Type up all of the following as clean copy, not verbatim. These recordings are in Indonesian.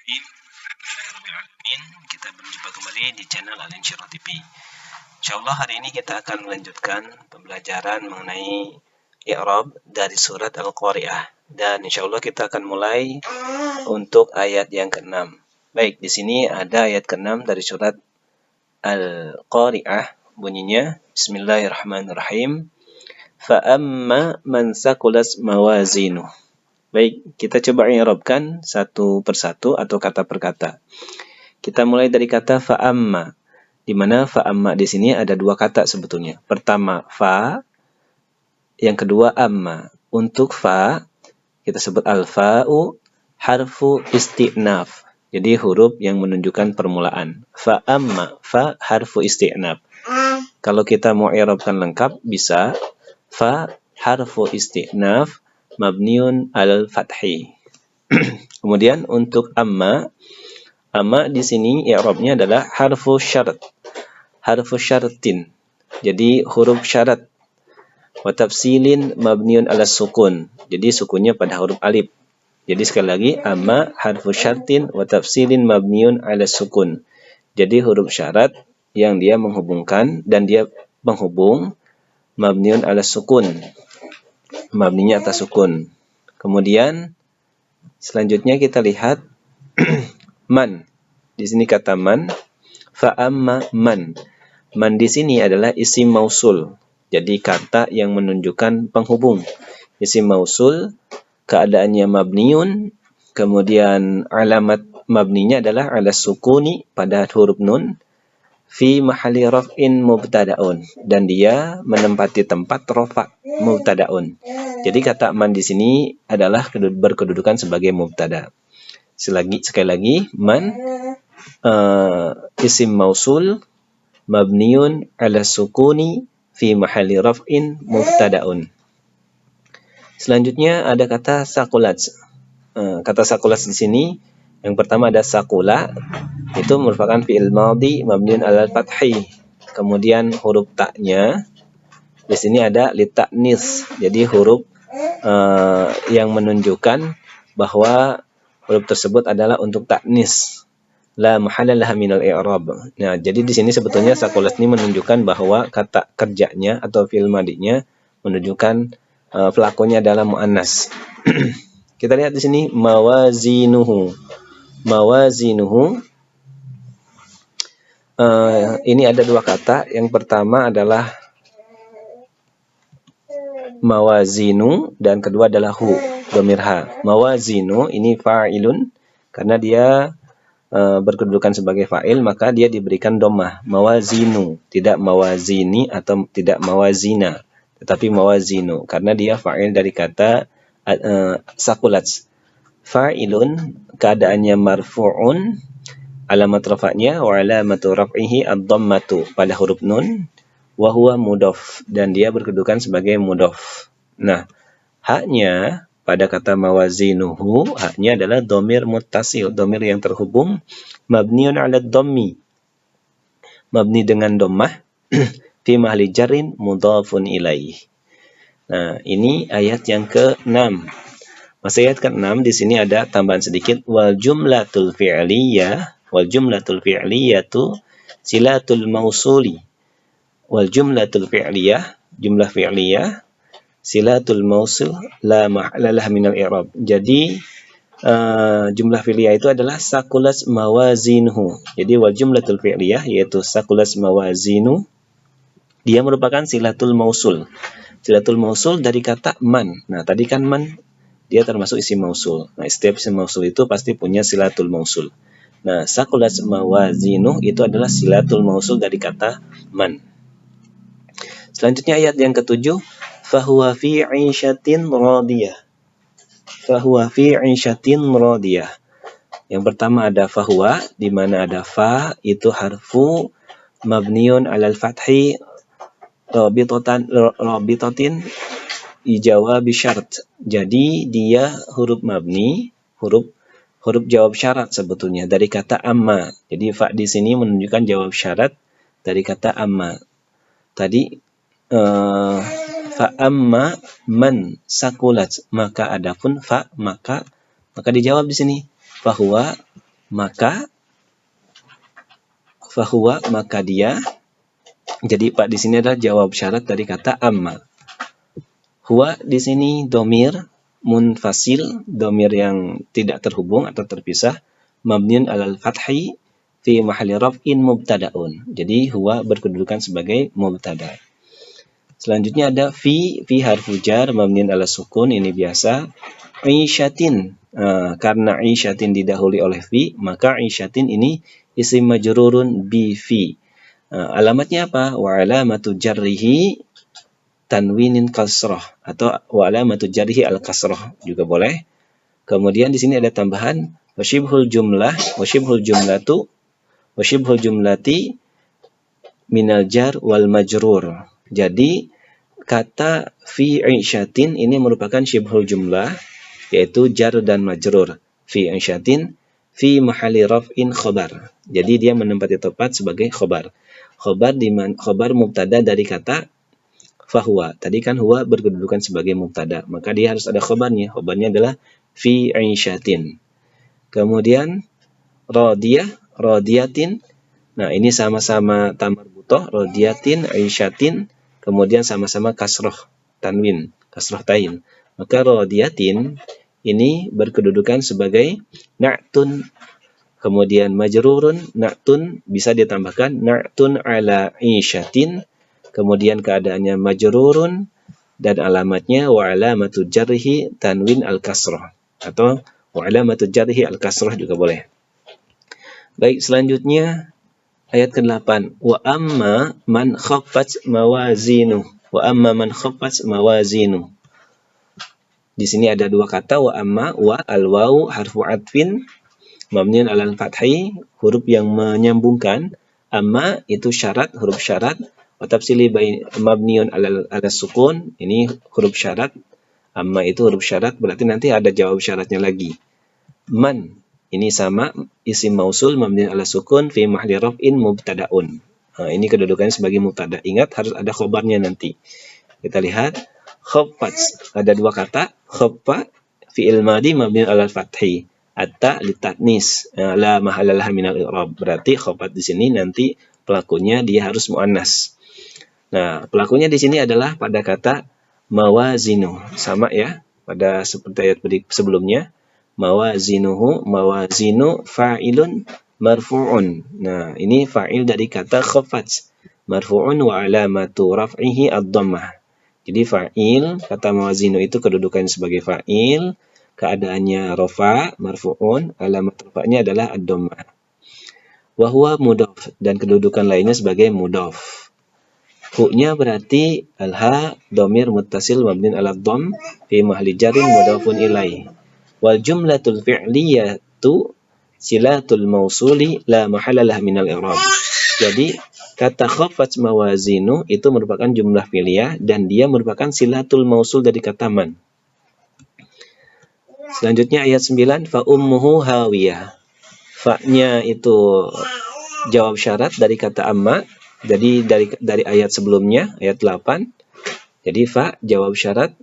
Bismillahirrahmanirrahim. Kita berjumpa kembali di channel Al-Insyirah TV. Insyaallah hari ini kita akan melanjutkan pembelajaran mengenai i'rab dari surat Al-Qari'ah, dan insyaallah kita akan mulai untuk ayat yang ke-6. Baik, di sini ada ayat ke-6 dari surat Al-Qari'ah, bunyinya Bismillahirrahmanirrahim. Fa amma man saqulat mawazinuh. Baik, kita coba i'rabkan satu persatu atau kata per kata. Kita mulai dari kata fa'amma, di mana fa'amma di sini ada dua kata sebetulnya. Pertama fa, yang kedua amma. Untuk fa kita sebut al-fa'u harfu isti'naf. Jadi huruf yang menunjukkan permulaan. Fa'amma, fa harfu isti'naf. Kalau kita mau i'rabkan lengkap bisa fa harfu isti'naf mabniun al-fathi. Kemudian untuk amma di sini i'rabnya adalah harfu syarat. Harfu syaratin. Jadi huruf syarat. Wa tafsilin mabniun ala sukun. Jadi sukunnya pada huruf alif. Jadi sekali lagi amma harfu syaratin wa tafsilin mabniun ala sukun. Jadi huruf syarat yang dia menghubungkan dan dia menghubung mabniun ala sukun. Mabninya atas sukun. Kemudian selanjutnya kita lihat man. Di sini kata man. Fa amma man. Man di sini adalah isim mausul. Jadi kata yang menunjukkan penghubung. Isim mausul keadaannya mabniun, kemudian alamat mabninya adalah ala sukuni pada huruf nun, fi mahalli raf'in mubtada'un, dan dia menempati tempat rafa' mubtada'un. Jadi kata man di sini adalah berkedudukan sebagai mubtada. Sekali lagi man isim mausul mabniun ala sukuni fi mahalli raf'in mubtada'un. Selanjutnya ada kata saqulat. Kata saqulat di sini yang pertama ada saqula, itu merupakan fi'il madhi mabniun ala fathi. Kemudian huruf ta'nya di sini ada litaknis. Jadi huruf yang menunjukkan bahwa huruf tersebut adalah untuk taknis. La mahalla laha minal i'rab. Nah, jadi di sini sebetulnya saqulat ini menunjukkan bahwa kata kerjanya atau fi'il madhinya menunjukkan pelakunya adalah muannas. Kita lihat di sini mawazinuhu. Mawazinuhu. Ini ada dua kata. Yang pertama adalah mawazinu dan kedua adalah hu, dhamir ha. Mawazinu ini fa'ilun karena dia berkedudukan sebagai fa'il, maka dia diberikan dhammah. Mawazinu, tidak mawazini atau tidak mawazina, tetapi mawazinu karena dia fa'il dari kata saqulat. Fa'ilun keadaannya marfu'un, alamat rafa'nya wa alamatu raf'ihi ad-dhammatu pada huruf nun, wa huwa mudhaf, dan dia berkedudukan sebagai mudhaf. Nah, haknya pada kata mawazinuhu, haknya adalah dhamir muttasil, dhamir yang terhubung, mabniun ala dhammi, mabni dengan dhammah, fi mahli jarrin mudhafun ilaih. Nah, ini ayat yang ke-6. Masa ayat ke-6 di sini ada tambahan sedikit, wal jumlatul fi'liyatu silatul mausuli. Wal jumlatul fi'liyah, jumlah fi'liyah, silatul mausul la ma'lalah minal i'rab. Jadi jumlah fi'liyah itu adalah saqulat mawazinuhu. Jadi wal jumlatul fi'liyah yaitu saqulat mawazinu, dia merupakan silatul mausul. Silatul mausul dari kata man. Nah, tadi kan man dia termasuk isim mausul. Nah, setiap isim mausul itu pasti punya silatul mausul. Nah, saqulat mawazinu itu adalah silatul mausul dari kata man. Selanjutnya ayat yang ke-7, fahuwa fi 'ishatin radiyah. Fahuwa fi 'ishatin radiyah. Yang pertama ada fahuwa, di mana ada fa itu harfu mabniun 'alal fathi rabitatin ijawab syarat. Jadi dia huruf mabni, huruf jawab syarat sebetulnya dari kata amma. Jadi fa di sini menunjukkan jawab syarat dari kata amma. Tadi fa amma man saqulat, maka adapun fa maka dijawab di sini fahuwa maka fahuwa, maka dia. Jadi Pak di sini adalah jawab syarat dari kata amma. Huwa di sini domir munfasil, domir yang tidak terhubung atau terpisah, mabniun alal fathi fi mahalli raf'in mubtada'un. Jadi huwa berkedudukan sebagai mubtada. Selanjutnya ada fi harfu jar mabniun ala sukun, ini biasa. Isyatin, karena isyatin didahului oleh fi, maka isyatin ini isim majrurun bi fi. Alamatnya apa? Wa alamatu jarrihi tanwinin kasrah, atau wa alamatu jarrihi al kasrah juga boleh. Kemudian di sini ada tambahan wasyibhul jumlati minal jar wal majrur. Jadi kata fi isyatin ini merupakan syibhul jumlah, yaitu jar dan majrur. Fi isyatin fi mahalli raf'in khobar. Jadi dia menempati tempat sebagai khobar. Khobar mubtada dari kata fahuwa. Tadi kan huwa berkedudukan sebagai mubtada, maka dia harus ada khobarnya. Khobarnya adalah fi isyatin. Kemudian radiyatin. Nah, ini sama-sama tamar butoh, radiyatin, isyatin, kemudian sama-sama kasroh tanwin, kasroh tain. Maka radiyatin ini berkedudukan sebagai na'tun, kemudian majrurun, na'tun bisa ditambahkan na'tun ala isyatin, kemudian keadaannya majrurun, dan alamatnya wa alamatu jarhi tanwin al-kasrah, atau wa alamatu jarhi al-kasrah juga boleh. Baik, selanjutnya ayat ke-8. Wa amma man khaffat mawazinu. Wa amma man khaffat mawazinu. Di sini ada dua kata wa amma, wa al-wawu harfu atfin mabniun alal fathi, huruf yang menyambungkan. Amma itu syarat, huruf syarat. Wa tafsili mabniun ala sukun, ini huruf syarat. Amma itu huruf syarat, berarti nanti ada jawab syaratnya lagi. Man ini sama isim mausul mabniun ala sukun fi mahalli raf'in mubtada'un. Nah, ini kedudukannya sebagai mubtada. Ingat harus ada khobarnya nanti. Kita lihat khaffat, ada dua kata. Khaffa fi'il madi mabniun ala fathi, atta litatnis, la mahalalah minal i'rab. Berarti khaffat di sini nanti pelakunya dia harus muannas. Nah, pelakunya di sini adalah pada kata mawazinu. Sama ya, pada seperti ayat sebelumnya. Mawazinu fa'ilun marfu'un. Nah, ini fa'il dari kata khaffat. Marfu'un wa alamatu raf'ihi ad-dhammah. Jadi fa'il, kata mawazinu itu kedudukan sebagai fa'il, keadaannya rafa, marfu'un, alamat rafa'nya adalah ad-dhammah. Wa huwa mudhaf, dan kedudukan lainnya sebagai mudhaf. Hu-nya berarti al-ha dhamir muttasil mabniun ala dhamm fi mahalli jarrin mudhafun ilaih. Wal jumlatul fi'liyatu silatul mausuli la mahalalah minal i'rab. Jadi kata khaffat mawazinu itu merupakan jumlah fi'liyah dan dia merupakan silatul mausul dari kata man. Selanjutnya ayat 9, fa ummuhu hawiyah. Fa-nya itu jawab syarat dari kata amma. Jadi dari ayat sebelumnya, ayat 8. Jadi fa jawab syarat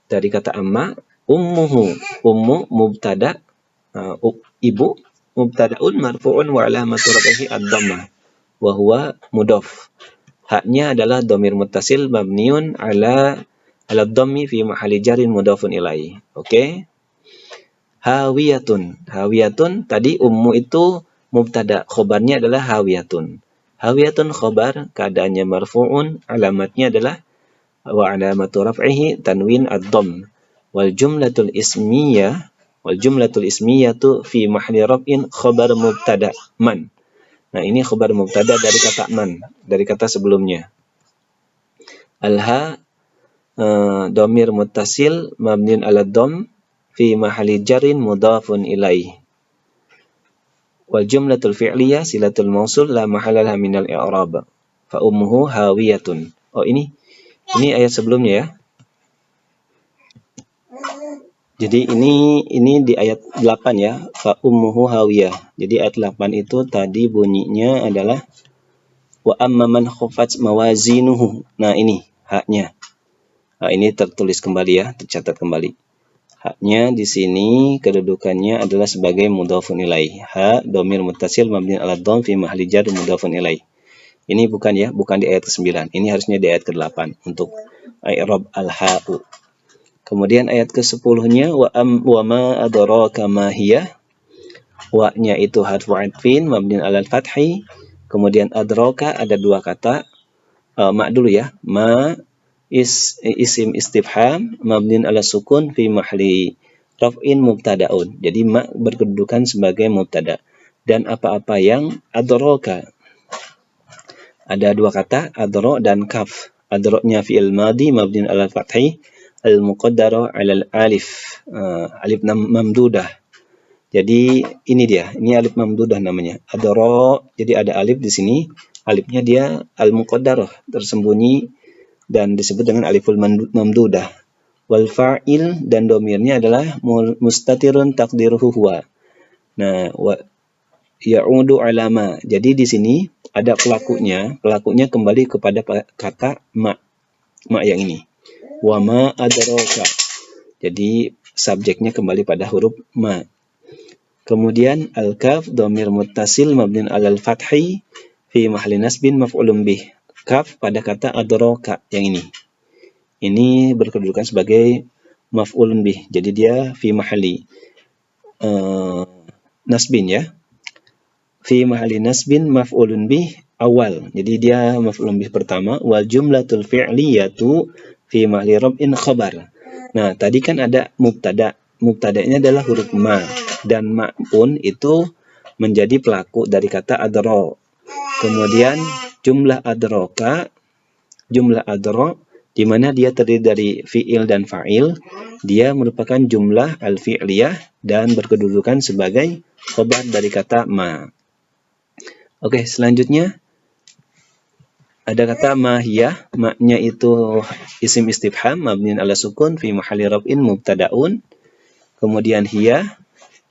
dari kata amma. Ummuhu, ummu mubtada, ibu, mubtadaun marfu'un wa alamatu raf'ihi ad-dhammah wa huwa mudhaf. Haknya adalah dhamir muttasil mabniun ala dhammi fi mahalli jarrin mudhafun ilaih. Oke. Hawiyatun tadi ummu itu mubtada, khobarnya adalah hawiyatun. Hawiyatun khobar, keadaannya marfu'un, alamatnya adalah wa alamatu raf'ihi tanwin ad-dhamm. Wal jumlatul ismiyatu fi mahalli raf'in khabar mubtada man. Nah, ini khabar mubtada dari kata man, dari kata sebelumnya. Al-ha dhamir muttasil mabniun ala dhamm fi mahalli jarrin mudhafun ilaih. Wal jumlatul fi'liyah silatul mausul la mahalalah minal i'rab. Fa ummuhu hawiyatun. Oh, ini ayat sebelumnya ya. Jadi ini di ayat 8 ya, fa ummuhu hawiyah. Jadi ayat 8 itu tadi bunyinya adalah wa amma man khaffat mawazinuhu. Nah, ini haknya. Nah, ini tertulis kembali ya, tercatat kembali. Haknya di sini kedudukannya adalah sebagai mudhafun ilaih. Ha dhamir muttasil mabni 'ala dhamm fi mahalli jar mudhafun ilaih. Ini bukan di ayat ke-9. Ini harusnya di ayat ke-8 untuk i'rab al-ha'u. Kemudian ayat ke-10-nya wa ma adraka ma hiya. Wa-nya itu harfu 'atfin mabni 'alal fathi. Kemudian adraka ada dua kata. Ma dulu ya. Ma isim istifham mabniun ala sukun fi mahli raf'in mubtada'un. Jadi ma berkedudukan sebagai mubtada. Dan apa-apa yang adraka. Ada dua kata, adra dan kaf. Adra-nya fi'il madi mabniun ala fathi al-muqaddara ala alif. Alif mamdudah. Jadi ini dia, ini alif mamdudah namanya. Adra, jadi ada alif di sini. Alifnya dia al-muqaddarah, tersembunyi dan disebut dengan aliful mamdudah. Wal fa'il dan domirnya adalah mustatirun taqdiruhu huwa. Nah, ya'udu alama. Jadi di sini ada pelakunya kembali kepada kata ma yang ini. Wa ma adraka. Jadi subjeknya kembali pada huruf ma. Kemudian al-kaf dhamir muttasil mabniun 'alal fathi fi mahalli nasbin maf'ulun bih. Kaf pada kata adraka yang ini. Ini berkedudukan sebagai maf'ulun bih. Jadi dia fi mahalli nasbin ya. Fi mahalli nasbin maf'ulun bih awal. Jadi dia maf'ulun bih pertama. Wal jumlatul fi'liyatu fi mahalli rab'in khabar. Nah, tadi kan ada mubtada. Mubtada'nya adalah huruf ma. Dan ma pun itu menjadi pelaku dari kata adra. Kemudian jumlah adra di mana dia terdiri dari fi'il dan fa'il, dia merupakan jumlah al-fi'liyah dan berkedudukan sebagai khabar dari kata ma. Oke, selanjutnya ada kata mahiyah. Ma-nya itu isim istifham mabniun ala sukun fi mahalli raf'in mubtada'un. Kemudian hiya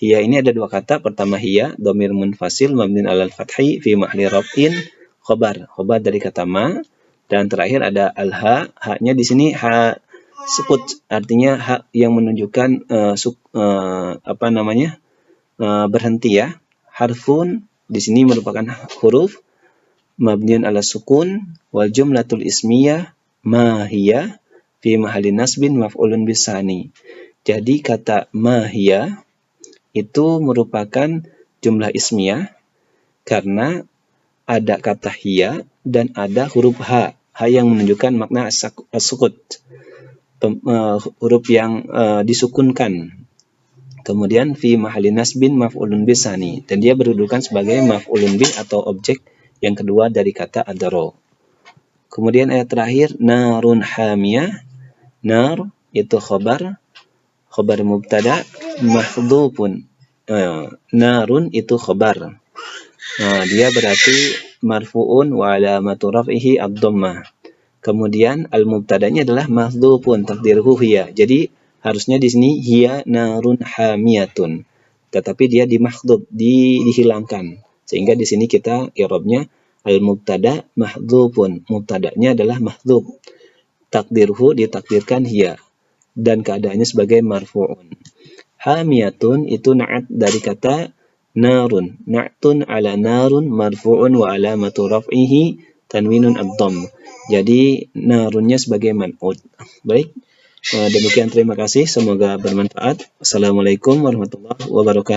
ini ada dua kata. Pertama hiya dhamir munfasil mabniun ala al-fathi fi mahalli raf'in khabar dari kata ma. Dan terakhir ada al-ha. Ha-nya di sini ha sukut, artinya ha yang menunjukkan berhenti ya. Harfun di sini merupakan huruf mabniun ala sukun wal jumlatul ismiyah ma hiya fi mahalli nasbin maf'ulun bisani. Jadi kata ma hiya itu merupakan jumlah ismiyah karena ada kata hiya dan ada huruf ha yang menunjukkan makna as-sukut, huruf yang disukunkan. Kemudian fi mahalli nasbin maf'ulun bisani, dan dia berkedudukan sebagai maf'ulun bih atau objek yang kedua dari kata adro. Kemudian ayat terakhir narun hamiyah. Nar itu khabar mubtada mahdhufun. Narun itu khabar. Nah, dia berarti marfu'un wa alamatu raf'ihi ad-dhammah. Kemudian al-mubtadanya adalah mahdhufun taqdiruhu hiya. Jadi harusnya di sini hiya narun hamiyatun. Tetapi dia dimahdhuf, dihilangkan. Sehingga di sini kita i'rabnya al-mubtada mahdhufun. Mubtadanya adalah mahdhuf. Takdiruhu ditakdirkan hiya dan keadaannya sebagai marfu'un. Hamiyatun itu na'at dari kata narun. Na'tun ala narun marfu'un wa alamatu raf'ihi tanwinun ad-dhamm. Jadi narunnya sebagai man'ut. Baik, demikian terima kasih. Semoga bermanfaat. Assalamualaikum warahmatullahi wabarakatuh.